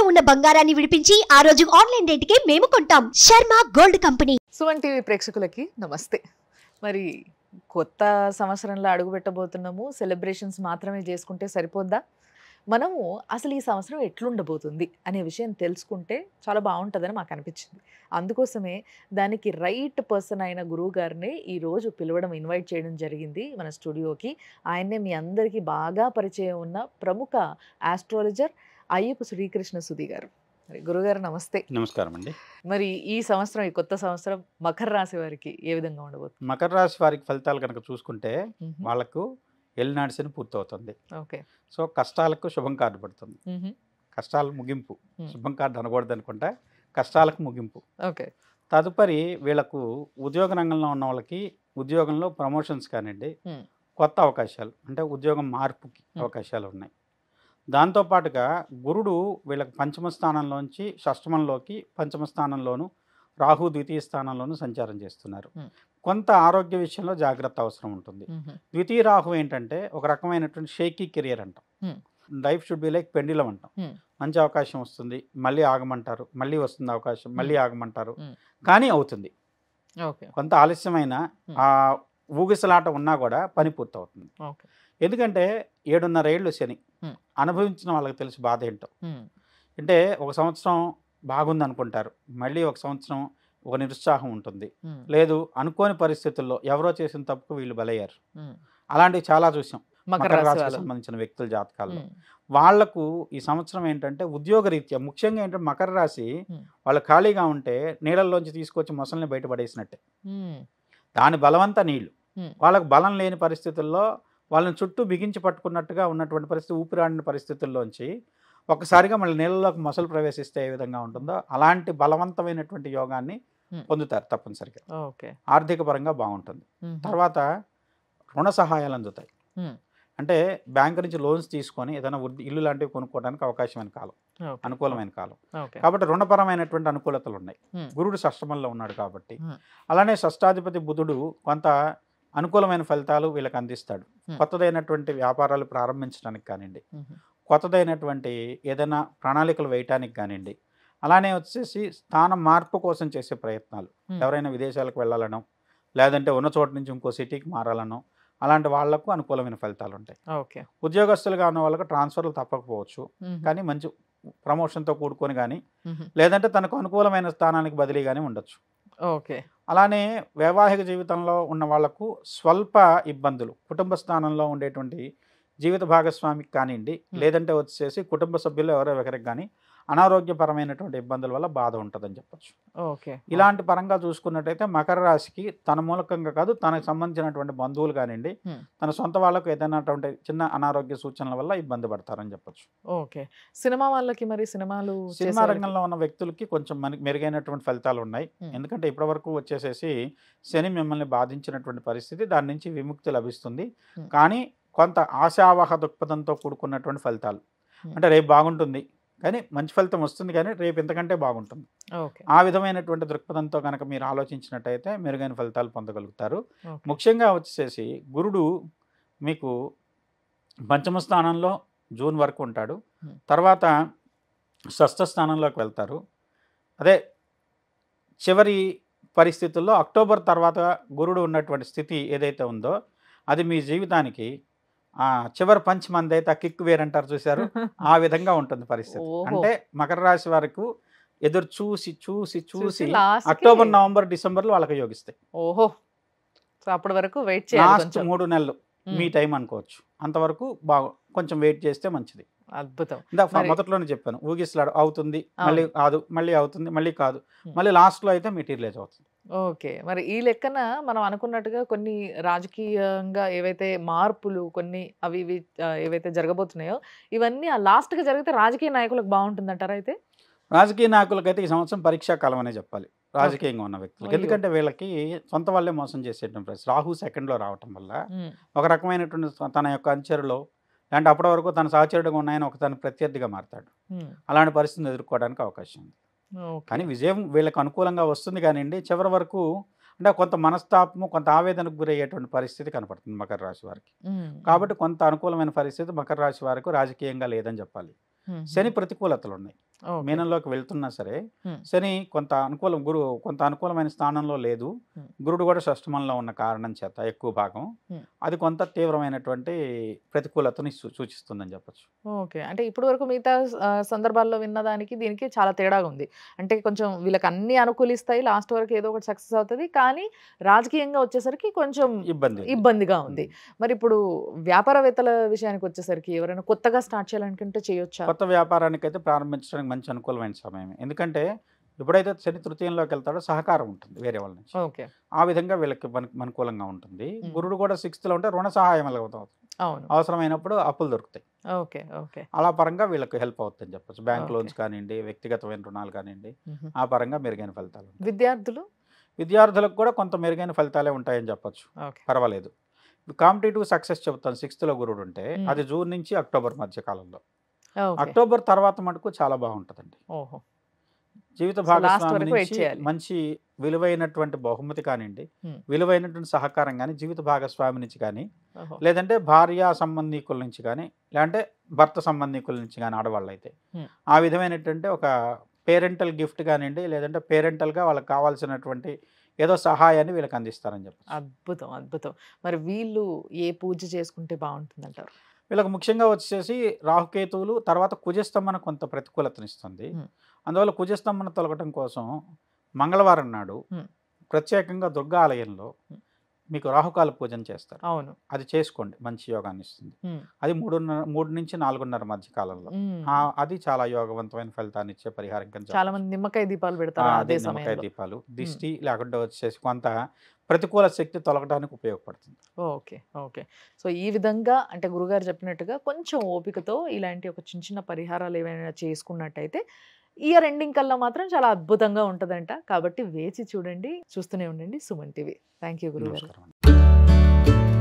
ఉన్న బంగారాన్ని విడిపించి ఆ రోజు ఆన్లైన్ రేటుకే మేము కొంటాం. Sharma gold company. Suman TV ప్రేక్షకులకి నమస్తే. మరి కొత్త సంవత్సరంలో అడుగు పెట్టబోతున్నాము. సెలబ్రేషన్స్ మాత్రమే చేసుకుంటే సరిపోద్దా? మనము అసలు ఈ సంవత్సరం ఎట్లుండబోతుంది అనే విషయం తెలుసుకుంటే చాలా బాగుంటుందని మాకు అనిపించింది. అందుకోసమే దానికి రైట్ పర్సన్ అయిన గురువు గారిని ఈరోజు పిలవడం, ఇన్వైట్ చేయడం జరిగింది మన స్టూడియోకి. ఆయన్నే మీ అందరికీ బాగా పరిచయం ఉన్న ప్రముఖ ఆస్ట్రాలజర్ అయ్యప్ప శ్రీకృష్ణ సుధి గారు. మరి గురుగారు నమస్తే. నమస్కారం అండి. మరి ఈ సంవత్సరం, ఈ కొత్త సంవత్సరం మకర రాశి వారికి ఏ విధంగా ఉండబోతుంది? మకర రాశి వారికి ఫలితాలు కనుక చూసుకుంటే వాళ్ళకు ఎల్నాడు శని పూర్తవుతుంది. ఓకే. సో కష్టాలకు శుభం కార్డు పడుతుంది. కష్టాల ముగింపు, శుభం కార్డు అనకూడదు అనుకుంటా, కష్టాలకు ముగింపు. ఓకే. తదుపరి వీళ్ళకు ఉద్యోగ రంగంలో ఉన్న వాళ్ళకి ఉద్యోగంలో ప్రమోషన్స్ కానివ్వండి, కొత్త అవకాశాలు అంటే ఉద్యోగం మార్పుకి అవకాశాలు ఉన్నాయి. దాంతోపాటుగా గురుడు వీళ్ళకి పంచమ స్థానంలోంచి షష్టమంలోకి, పంచమ స్థానంలోను, రాహు ద్వితీయ స్థానంలోనూ సంచారం చేస్తున్నారు. కొంత ఆరోగ్య విషయంలో జాగ్రత్త అవసరం ఉంటుంది. ద్వితీయ రాహు ఏంటంటే ఒక రకమైనటువంటి షేకీ కెరియర్ అంటాం. Life should be like pendulum అంటాం. మంచి అవకాశం వస్తుంది, మళ్ళీ ఆగమంటారు, మళ్ళీ వస్తుంది అవకాశం, మళ్ళీ ఆగమంటారు, కానీ అవుతుంది. కొంత ఆలస్యమైన ఆ ఊగిసలాట ఉన్నా కూడా పని పూర్తవుతుంది. ఎందుకంటే 7.5 ఏళ్ళు శని, అనుభవించిన వాళ్ళకి తెలుసు బాధ ఏంటో. అంటే ఒక సంవత్సరం బాగుంది అనుకుంటారు, మళ్ళీ ఒక సంవత్సరం ఒక నిరుత్సాహం ఉంటుంది. లేదు అనుకోని పరిస్థితుల్లో ఎవరో చేసిన తప్పుకు వీళ్ళు బలయ్యారు. అలాంటివి చాలా చూసాం మకర రాశికి సంబంధించిన వ్యక్తుల జాతకాల్లో. వాళ్లకు ఈ సంవత్సరం ఏంటంటే ఉద్యోగరీత్యా ముఖ్యంగా ఏంటంటే మకర రాశి వాళ్ళు ఖాళీగా ఉంటే నీళ్ళల్లోంచి తీసుకొచ్చి మొసల్ని బయటపడేసినట్టే. దాని బలవంత నీళ్లు. వాళ్ళకు బలం లేని పరిస్థితుల్లో వాళ్ళని చుట్టూ బిగించి పట్టుకున్నట్టుగా ఉన్నటువంటి పరిస్థితి, ఊపిరాడిన పరిస్థితుల్లోంచి ఒక్కసారిగా మళ్ళీ నీళ్ళలోకి మొసలు ప్రవేశిస్తే ఏ విధంగా ఉంటుందో అలాంటి బలవంతమైనటువంటి యోగాన్ని పొందుతారు తప్పనిసరిగా. ఆర్థిక పరంగా బాగుంటుంది. తర్వాత రుణ సహాయాలు అందుతాయి. అంటే బ్యాంకు నుంచి లోన్స్ తీసుకొని ఏదైనా ఇల్లు లాంటివి కొనుక్కోవడానికి అవకాశమైన కాలం, అనుకూలమైన కాలం. కాబట్టి రుణపరమైనటువంటి అనుకూలతలు ఉన్నాయి. గురుడు షష్టమంలో ఉన్నాడు కాబట్టి. అలానే షష్టాధిపతి బుధుడు కొంత అనుకూలమైన ఫలితాలు వీళ్ళకి అందిస్తాడు. కొత్తదైనటువంటి వ్యాపారాలు ప్రారంభించడానికి కానివ్వండి, కొత్తదైనటువంటి ఏదైనా ప్రణాళికలు వేయటానికి కానివ్వండి, అలానే వచ్చేసి స్థాన మార్పు కోసం చేసే ప్రయత్నాలు, ఎవరైనా విదేశాలకు వెళ్ళాలనో లేదంటే ఉన్న చోటు నుంచి ఇంకో సిటీకి మారాలనో అలాంటి వాళ్లకు అనుకూలమైన ఫలితాలు ఉంటాయి. ఉద్యోగస్తులుగా ఉన్న వాళ్ళకు ట్రాన్స్ఫర్లు తప్పకపోవచ్చు, కానీ మంచి ప్రమోషన్తో కూడుకొని కానీ లేదంటే తనకు అనుకూలమైన స్థానానికి బదిలీ కానీ ఉండొచ్చు. అలానే వైవాహిక జీవితంలో ఉన్న వాళ్లకు స్వల్ప ఇబ్బందులు, కుటుంబ స్థానంలో ఉండేటువంటి జీవిత భాగస్వామికి కానివ్వండి, లేదంటే వచ్చేసి కుటుంబ సభ్యులు ఎవరో ఒకరికి కానీ అనారోగ్యపరమైనటువంటి ఇబ్బందుల వల్ల బాధ ఉంటుందని చెప్పచ్చు. ఇలాంటి పరంగా చూసుకున్నట్టయితే మకర రాశికి తన మూలకంగా కాదు, తనకు సంబంధించినటువంటి బంధువులు కానివ్వండి, తన సొంత వాళ్ళకు ఏదైనా చిన్న అనారోగ్య సూచనల వల్ల ఇబ్బంది పడతారని చెప్పచ్చు. సినిమా వాళ్ళకి మరి సినిమా రంగంలో ఉన్న వ్యక్తులకి కొంచెం మెరుగైనటువంటి ఫలితాలు ఉన్నాయి. ఎందుకంటే ఇప్పటివరకు వచ్చేసేసి శని మిమ్మల్ని బాధించినటువంటి పరిస్థితి, దాని నుంచి విముక్తి లభిస్తుంది. కానీ కొంత ఆశావహ దృక్పథంతో కూడుకున్నటువంటి ఫలితాలు, అంటే రేపు బాగుంటుంది కానీ మంచి ఫలితం వస్తుంది, కానీ రేపు ఇంతకంటే బాగుంటుంది, ఆ విధమైనటువంటి దృక్పథంతో కనుక మీరు ఆలోచించినట్టయితే మెరుగైన ఫలితాలు పొందగలుగుతారు. ముఖ్యంగా వచ్చేసి గురుడు మీకు పంచమ స్థానంలో జూన్ వరకు ఉంటాడు. తర్వాత షష్ఠ స్థానంలోకి వెళ్తారు. అదే చివరి పరిస్థితుల్లో అక్టోబర్ తర్వాత గురుడు ఉన్నటువంటి స్థితి ఏదైతే ఉందో అది మీ జీవితానికి చివరి పంచ్ మంది అయితే కిక్ వేరంటారు చూశారు, ఆ విధంగా ఉంటుంది పరిస్థితి. అంటే మకర రాశి వారికి ఎదురు చూసి చూసి చూసి అక్టోబర్, నవంబర్, డిసెంబర్లో వాళ్ళకి యోగిస్తాయి. అప్పటి వరకు వెయిట్ లాస్ట్ 3 నెలలు మీ టైం అనుకోవచ్చు. అంతవరకు కొంచెం వెయిట్ చేస్తే మంచిది. అద్భుతం. మొదట్లోనే చెప్పాను, ఊగిసలాడు అవుతుంది, మళ్ళీ కాదు, మళ్ళీ అవుతుంది, మళ్ళీ కాదు, మళ్ళీ లాస్ట్లో అయితే మెటీరియలైజ్ అవుతుంది. ఓకే. మరి ఈ లెక్కన మనం అనుకున్నట్టుగా కొన్ని రాజకీయంగా ఏవైతే మార్పులు కొన్ని అవి ఇవి ఏవైతే జరగబోతున్నాయో ఇవన్నీ ఆ లాస్ట్గా జరిగితే రాజకీయ నాయకులకు బాగుంటుందంటారా? అయితే రాజకీయ నాయకులకైతే ఈ సంవత్సరం పరీక్షా కాలం అనే చెప్పాలి రాజకీయంగా ఉన్న వ్యక్తులకు. ఎందుకంటే వీళ్ళకి సొంత వాళ్ళే మోసం చేసేటువంటి రాహు సెకండ్లో రావటం వల్ల ఒక రకమైనటువంటి తన యొక్క అనుచరులో అంటే అప్పటి వరకు తన సహచరుడుగా ఉన్నాయని ఒక తన ప్రత్యర్థిగా మారతాడు. అలాంటి పరిస్థితిని ఎదుర్కోవడానికి అవకాశం ఉంది. కానీ విజయం వీళ్ళకి అనుకూలంగా వస్తుంది కానివ్వండి, చివరి వరకు అంటే కొంత మనస్తాపము, కొంత ఆవేదనకు గురయ్యేటువంటి పరిస్థితి కనపడుతుంది మకర రాశి వారికి. కాబట్టి కొంత అనుకూలమైన పరిస్థితి మకర రాశి వారికి రాజకీయంగా లేదని చెప్పాలి. శని ప్రతికూలతలు ఉన్నాయి. ఓకే. మీనంలోకి వెళ్తున్నా సరే Hmm. శని కొంత కొంత అనుకూలమైన స్థానంలో లేదు. Hmm. గురుడు కూడా షష్టమంలో ఉన్న కారణం చేత ఎక్కువ భాగం Hmm. అది కొంత తీవ్రమైనటువంటి ప్రతికూలతని సూచిస్తుందని చెప్పొచ్చు. ఓకే. అంటే ఇప్పటి వరకు మిగతా సందర్భాల్లో విన్నదానికి దీనికి చాలా తేడాగా ఉంది. అంటే కొంచెం వీళ్ళకి అన్ని అనుకూలిస్తాయి. లాస్ట్ వరకు ఏదో ఒకటి సక్సెస్ అవుతది. కానీ రాజకీయంగా వచ్చేసరికి కొంచెం ఇబ్బంది ఉంది. ఇబ్బందిగా ఉంది. మరి ఇప్పుడు వ్యాపారవేత్తల విషయానికి వచ్చేసరికి ఎవరైనా కొత్తగా స్టార్ట్ చేయాలనుకుంటే చేయొచ్చా? కొత్త వ్యాపారానికైతే ప్రారంభించడానికి మంచి అనుకూలమైన సమయం. ఎందుకంటే ఎప్పుడైతే శని తృతీయంలోకి వెళ్తాడో సహకారం ఉంటుంది వేరే వాళ్ళ నుంచి. ఓకే. ఆ విధంగా వీళ్ళకి అనుకూలంగా ఉంటుంది. Hmm. గురుడు కూడా 6th లో ఉంటే రుణ సహాయం అవుతుంది. అవును. అవసరమైనప్పుడు అప్పులు దొరుకుతాయి. ఓకే. ఓకే. అలా పరంగా వీళ్ళకి హెల్ప్ అవుతుందని చెప్పొచ్చు. Bank okay. లోన్స్ కానివ్వండి, వ్యక్తిగతమైన రుణాలు కానివ్వండి, మ్మ్. ఆ పరంగా మెరుగైన ఫలితాలు ఉంటాయి. విద్యార్థులు? విద్యార్థులకు కూడా కొంత మెరుగైన ఫలితాలే ఉంటాయని చెప్పొచ్చు. ఓకే. పర్వాలేదు. కాంపిటేటివ్ సక్సెస్ చెప్తాను. 6th లో గురుడు ఉంటే Hmm. అది జూన్ నుంచి అక్టోబర్ మధ్య కాలంలో. ఓకే. అక్టోబర్ తర్వాత మటుకు చాలా బాగుంటుందండి. ఓహో. జీవిత So, last భాగస్వామి వరకు wait నుంచి చేయాలి. మంచి విలువైనటువంటి బహుమతి కానివ్వండి, Hmm. విలువైనటువంటి సహకారం కానీ జీవిత భాగస్వామి నుంచి కానీ, ఓహో. లేదంటే భార్య సంబంధీకుల నుంచి కానీ, లేదంటే భర్త సంబంధీకుల నుంచి కానీ ఆడవాళ్ళు అయితే Hmm. ఆ విధమైనటువంటి ఒక పేరెంటల్ గిఫ్ట్ కానివ్వండి, లేదంటే పేరెంటల్గా వాళ్ళకి కావాల్సినటువంటి ఏదో సహాయాన్ని వీళ్ళకి అందిస్తారని చెప్పచ్చు. అద్భుతం. అద్భుతం. మరి వీళ్ళు ఏ పూజ చేసుకుంటే బాగుంటుందంటారు? వీళ్ళకి ముఖ్యంగా వచ్చేసి రాహుకేతువులు, తర్వాత కుజస్తంభన కొంత ప్రతికూలతనిస్తుంది. Hmm. అందువల్ల కుజస్తంభన తొలగటం కోసం మంగళవారం నాడు Hmm. ప్రత్యేకంగా దుర్గా ఆలయంలో Hmm. మీకు రాహుకాల పూజన చేస్తారు. అవును. అది చేసుకోండి, మంచి యోగాన్ని ఇస్తుంది. మ్మ్. అది 3 నుంచి 4:30 మధ్య కాలంలో. మ్మ్. అది చాలా యోగవంతమైన ఫలితాన్ని ఇచ్చే పరిహారం కింద చాలా మంది నిమ్మకాయ దీపాలు పెడతారు అదే నిమ్మకాయ సమయంలో. దీపాలు, దిష్టి లేకుండా వచ్చేసి కొంత ప్రతికూల శక్తి తొలగడానికి ఉపయోగపడుతుంది. ఓకే. ఓకే. సో ఈ విధంగా అంటే గురుగారు చెప్పినట్టుగా కొంచెం ఓపికతో ఇలాంటి ఒక చిన్న చిన్న పరిహారాలు ఏమైనా చేసుకున్నట్టయితే ఇయర్ ఎండింగ్ కల్లా మాత్రం చాలా అద్భుతంగా ఉంటుందంట. కాబట్టి వేచి చూడండి, చూస్తూనే ఉండండి సుమన్ టీవీ. థ్యాంక్ యూ గురుగారు. నమస్కారం.